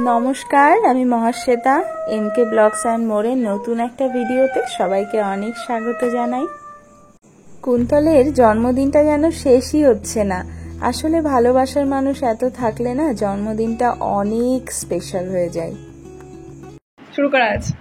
নমস্কার, আমি মহাশ্বেতা। এমকে blogs and মোড়ের নতুন একটা ভিডিওতে সবাইকে অনেক স্বাগত জানাই। কুন্তলের জন্মদিনটা যেন শেষই হচ্ছে না। আসলে ভালোবাসার মানুষ এত থাকলে না জন্মদিনটা অনেক স্পেশাল হয়ে যায়। শুরু করা আছে।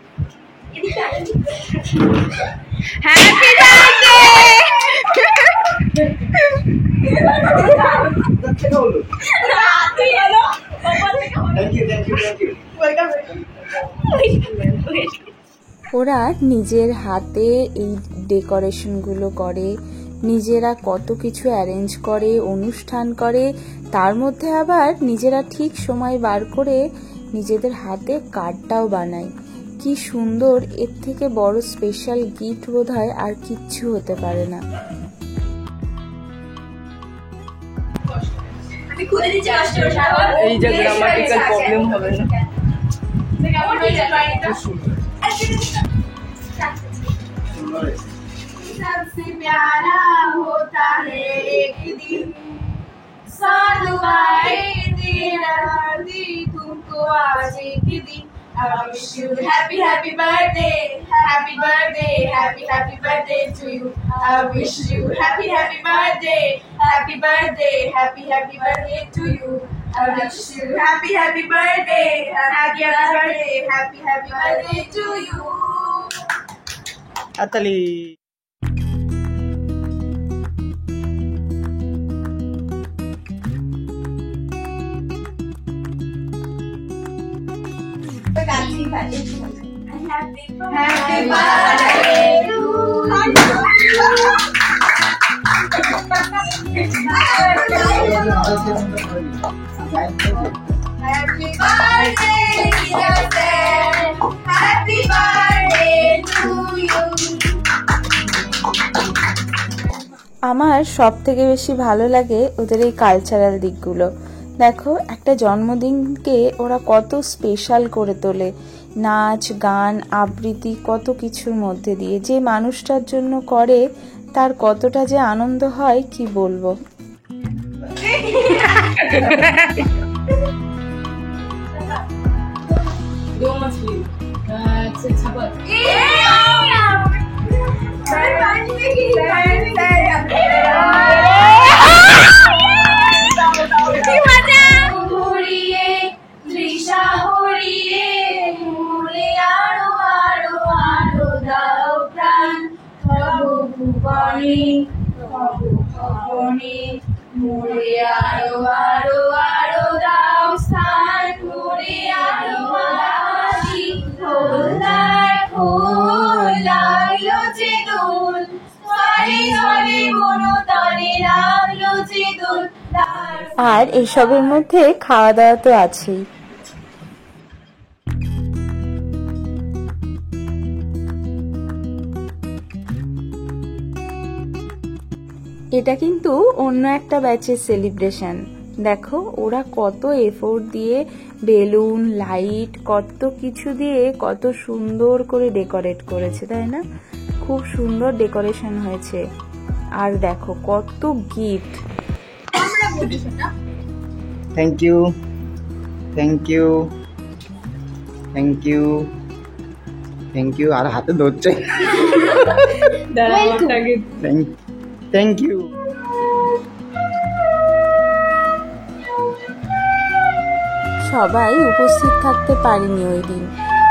ওরা নিজের হাতে এই ডেকোরেশনগুলো করে, নিজেরা কত কিছু অ্যারেঞ্জ করে, অনুষ্ঠান করে, তার মধ্যে আবার নিজেরা ঠিক সময় বার করে নিজেদের হাতে কার্ডটাও বানায়। কি সুন্দর! এর থেকে বড় স্পেশাল গিফট বোধহয় আর কিচ্ছু হতে পারে না। এই যে গ্রামাটিক্যাল প্রবলেম হবে না। सबसे प्यारा होता है एक दिन, साधु आए तेरा दी तुमको आज एक दिन। I wish you happy happy birthday, happy birthday, happy happy birthday to you. I wish you happy happy birthday, happy birthday, happy happy birthday to you. I wish you happy happy birthday, happy happy birthday, happy happy birthday to you. Atali. Happy birthday to you. Happy birthday to you. আমার সব থেকে বেশি ভালো লাগে ওদের এই cultural দিকগুলো। দেখো, একটা জন্মদিনকে ওরা কত স্পেশাল করে তোলে, নাচ গান আবৃত্তি কত কিছুর মধ্যে দিয়ে। যে মানুষটার জন্য করে তার কতটা যে আনন্দ হয় কি বলবো। আর এসবের মধ্যে খাওয়া দাওয়া তো আছেই। এটা কিন্তু অন্য একটা ব্যাচের সেলিব্রেশন। দেখো ওরা কত এফোর্ট দিয়ে বেলুন লাইট কত কিছু দিয়ে কত সুন্দর করে ডেকোরেট করেছে, তাই না? খুব সুন্দর ডেকোরেশন হয়েছে। আর দেখো কত gift. Thank you, thank you, thank you, thank you. আর হাতে ধরছে। Thank you. সবাই উপস্থিত থাকতে পারেনি ওই দিন।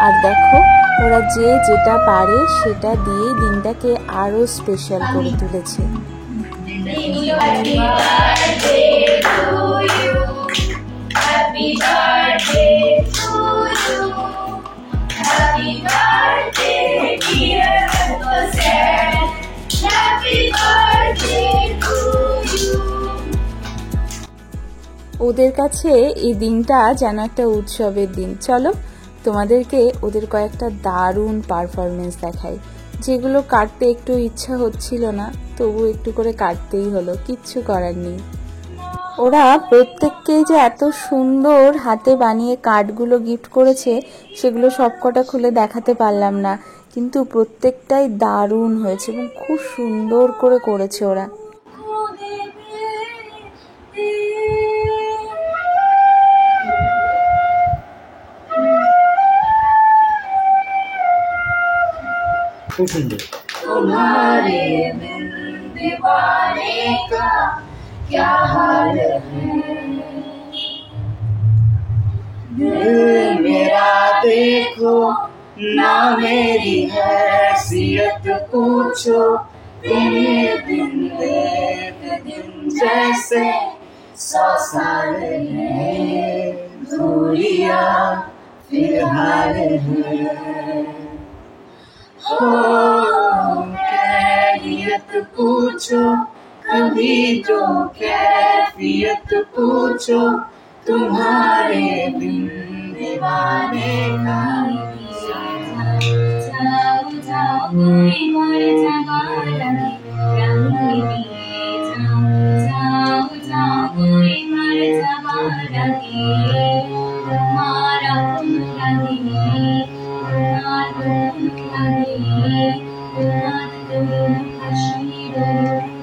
আর দেখো ওরা যে যেটা পারে সেটা দিয়ে দিনটাকে আরো স্পেশাল করে তুলেছে। ওদের কাছে এই দিনটা যেন একটা উৎসবের দিন। চলো তোমাদেরকে ওদের কয়েকটা দারুণ পারফরমেন্স দেখাই, যেগুলো কাটতে একটু ইচ্ছা হচ্ছিল না, তবু একটু করে কাটতেই হলো, কিচ্ছু করার নেই। ওরা প্রত্যেককেই যে এত সুন্দর হাতে বানিয়ে কার্ডগুলো গিফট করেছে সেগুলো সবকটা খুলে দেখাতে পারলাম না, কিন্তু প্রত্যেকটাই দারুণ হয়েছে এবং খুব সুন্দর করে করেছে ওরা। খুব সুন্দর। तुम्हारे बिन दीवाने का क्या हाल है, दिल मेरा देखो ना मेरी हैसियत पूछो, तेरे बिन एक दिन जैसे 100 साल है, दूरियां फिलहाल है। हो कैफियत पूछो कभी तो कैफियत पूछो, तुम्हारे बिन दीवाने का। जाओ जाओ कोई मर जावा लगे रंग दिए, जाओ जाओ कोई मर जावा लगे, तुम्हारा गुण लगे, तुम्हारा गुण लगे, तुम्हारा कशीर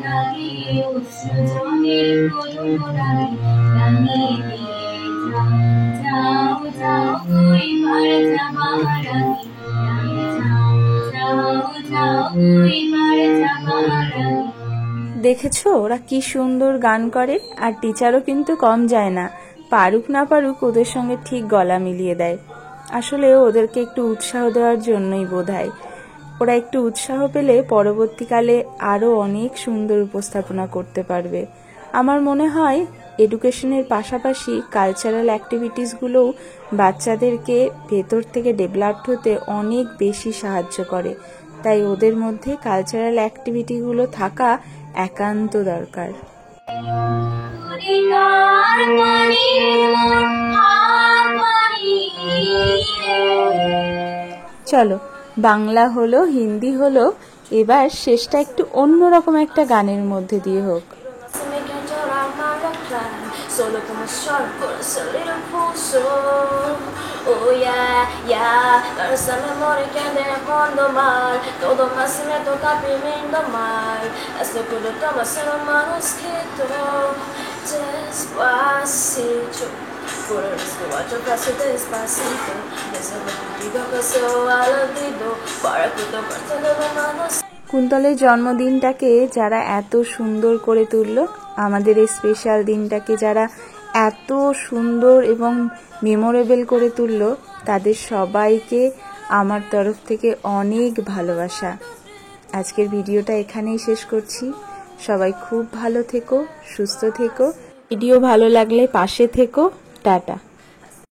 लगे, उस जाने को लगे रंगी दिए, जाओ जाओ कोई मर जावा लगे, जाओ जाओ कोई मर जावा लगे। দেখেছো ওরা কি সুন্দর গান করে, আর টিচারও কিন্তু কম যায় না, পারুক না পারুক ওদের সঙ্গে ঠিক গলা মিলিয়ে দেয়। আসলে ওদেরকে একটু উৎসাহ দেওয়ার জন্যই বোধহয়। ওরা একটু উৎসাহ পেলে পরবর্তীকালে আরও অনেক সুন্দর উপস্থাপনা করতে পারবে। আমার মনে হয় এডুকেশনের পাশাপাশি কালচারাল অ্যাক্টিভিটিসগুলোও বাচ্চাদেরকে ভেতর থেকে ডেভেলপড হতে অনেক বেশি সাহায্য করে। তাই ওদের মধ্যে কালচারাল অ্যাক্টিভিটিগুলো থাকা একান্ত দরকার। চলো, বাংলা হলো, হিন্দি হলো, এবার শেষটা একটু অন্যরকম একটা গানের মধ্যে দিয়ে হোক। Solo como sol por salir al pulso. Oh yeah, yeah. Esa memoria que de fondo mal. Todo más se me toca pimiento mal. Esto que lo tomas en un manuscrito. Despacito. Por el escuacho paso despacito. Desde lo que digo que se al olvido. Para que tocarte de las manos. কুন্তলের জন্মদিনটাকে যারা এত সুন্দর করে তুলল, আমাদের এই special দিনটাকে যারা এত সুন্দর এবং মেমোরেবল করে তুলল, তাদের সবাইকে আমার তরফ থেকে অনেক ভালোবাসা। আজকের ভিডিওটা এখানেই শেষ করছি। সবাই খুব ভালো থেকো, সুস্থ থেকো। ভিডিও ভালো লাগলে পাশে থেকো। টাটা।